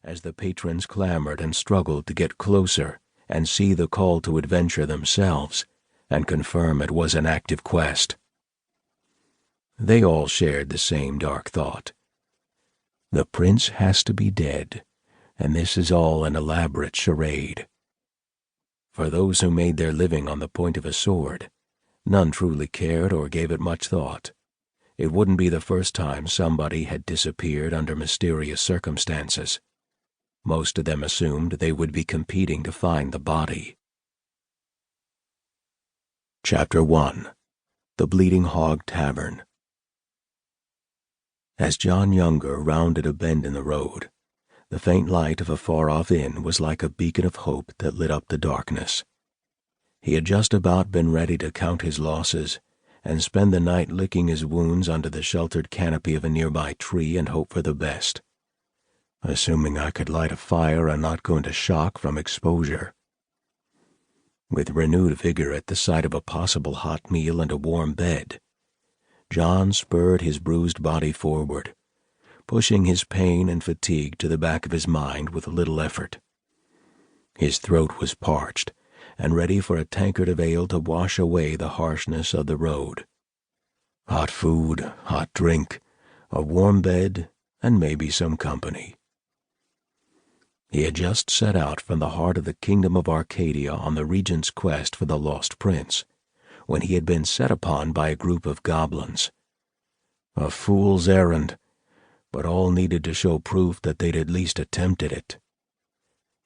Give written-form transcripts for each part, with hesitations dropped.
as the patrons clamored and struggled to get closer and see the call to adventure themselves and confirm it was an active quest. They all shared the same dark thought. The prince has to be dead, and this is all an elaborate charade. For those who made their living on the point of a sword, none truly cared or gave it much thought. It wouldn't be the first time somebody had disappeared under mysterious circumstances. Most of them assumed they would be competing to find the body. Chapter 1. The Bleeding Hog Tavern. As John Younger rounded a bend in the road, the faint light of a far-off inn was like a beacon of hope that lit up the darkness. He had just about been ready to count his losses and spend the night licking his wounds under the sheltered canopy of a nearby tree and hope for the best, assuming I could light a fire and not go into shock from exposure. With renewed vigor at the sight of a possible hot meal and a warm bed, John spurred his bruised body forward, pushing his pain and fatigue to the back of his mind with little effort. His throat was parched and ready for a tankard of ale to wash away the harshness of the road. Hot food, hot drink, a warm bed, and maybe some company. He had just set out from the heart of the kingdom of Arcadia on the Regent's quest for the lost prince, when he had been set upon by a group of goblins. A fool's errand, but all needed to show proof that they'd at least attempted it.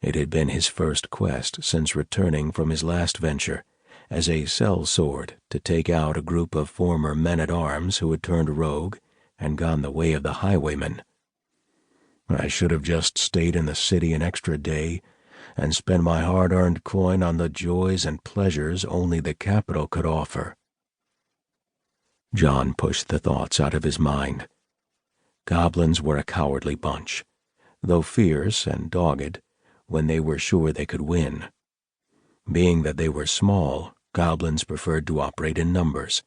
It had been his first quest since returning from his last venture as a sellsword to take out a group of former men-at-arms who had turned rogue and gone the way of the highwaymen. I should have just stayed in the city an extra day and spent my hard-earned coin on the joys and pleasures only the capital could offer. John pushed the thoughts out of his mind. Goblins were a cowardly bunch, though fierce and dogged when they were sure they could win. Being that they were small, goblins preferred to operate in numbers,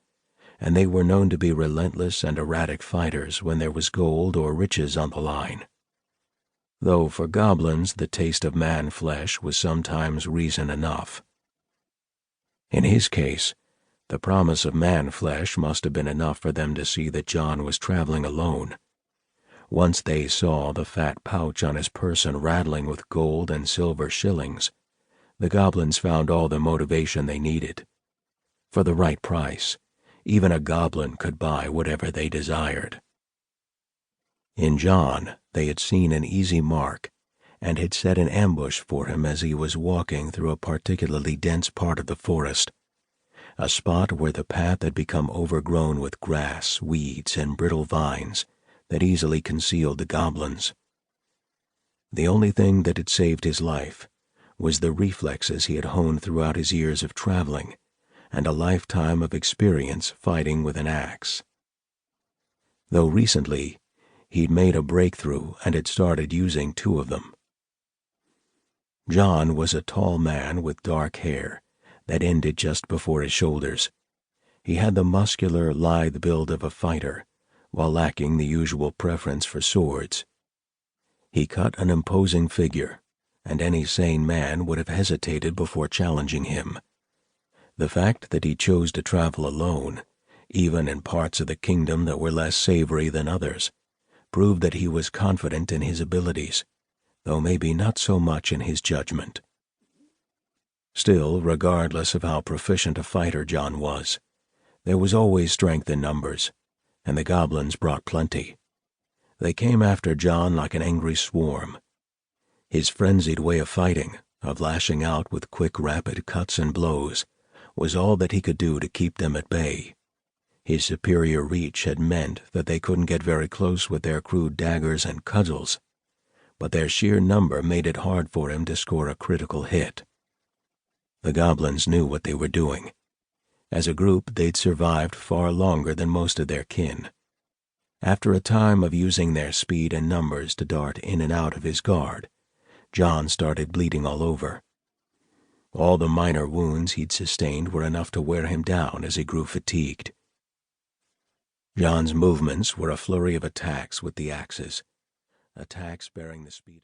and they were known to be relentless and erratic fighters when there was gold or riches on the line. Though for goblins the taste of man-flesh was sometimes reason enough. In his case, the promise of man-flesh must have been enough for them to see that John was traveling alone. Once they saw the fat pouch on his person rattling with gold and silver shillings, the goblins found all the motivation they needed. For the right price, even a goblin could buy whatever they desired. In John, they had seen an easy mark and had set an ambush for him as he was walking through a particularly dense part of the forest, a spot where the path had become overgrown with grass, weeds, and brittle vines that easily concealed the goblins. The only thing that had saved his life was the reflexes he had honed throughout his years of traveling and a lifetime of experience fighting with an axe. Though recently, he'd made a breakthrough and had started using 2 of them. John was a tall man with dark hair that ended just before his shoulders. He had the muscular, lithe build of a fighter, while lacking the usual preference for swords. He cut an imposing figure, and any sane man would have hesitated before challenging him. The fact that he chose to travel alone, even in parts of the kingdom that were less savory than others, proved that he was confident in his abilities, though maybe not so much in his judgment. Still, regardless of how proficient a fighter John was, there was always strength in numbers, and the goblins brought plenty. They came after John like an angry swarm. His frenzied way of fighting, of lashing out with quick, rapid cuts and blows, was all that he could do to keep them at bay. His superior reach had meant that they couldn't get very close with their crude daggers and cudgels, but their sheer number made it hard for him to score a critical hit. The goblins knew what they were doing. As a group, they'd survived far longer than most of their kin. After a time of using their speed and numbers to dart in and out of his guard, John started bleeding all over. All the minor wounds he'd sustained were enough to wear him down as he grew fatigued. John's movements were a flurry of attacks with the axes, attacks bearing the speed